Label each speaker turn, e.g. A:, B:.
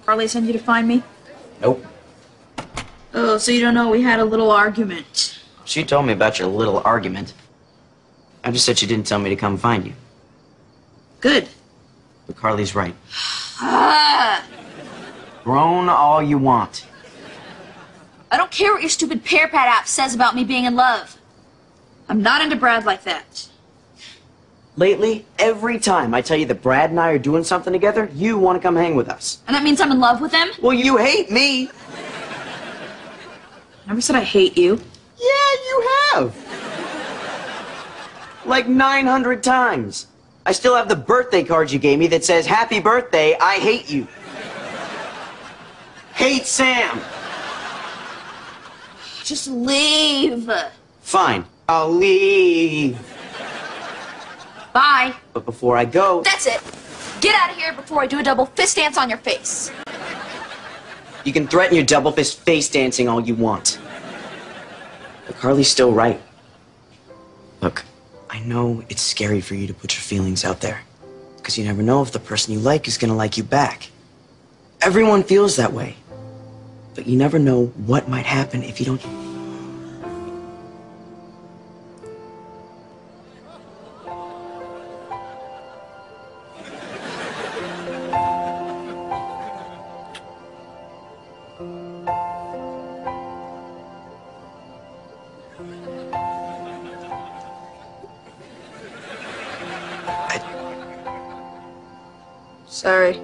A: Carly send you to find me?
B: Nope.
A: Oh, so you don't know we had a little argument.
B: She told me about your little argument. I just said she didn't tell me to come find you.
A: Good.
B: But Carly's right. Groan all you want.
A: I don't care what your stupid Pear Pad app says about me being in love. I'm not into Brad like that.
B: Lately, every time I tell you that Brad and I are doing something together, you want to come hang with us.
A: And that means I'm in love with him?
B: Well, you hate me.
A: Never said I hate you.
B: Yeah, you have. Like 900 times. I still have the birthday card you gave me that says, "Happy birthday, I hate you." Hate Sam.
A: Just leave.
B: Fine, I'll leave.
A: Bye.
B: But before I go...
A: That's it. Get out of here before I do a double fist dance on your face.
B: You can threaten your double fist face dancing all you want. But Carly's still right. Look, I know it's scary for you to put your feelings out there, because you never know if the person you like is gonna like you back. Everyone feels that way. But you never know what might happen if you don't...
A: Sorry.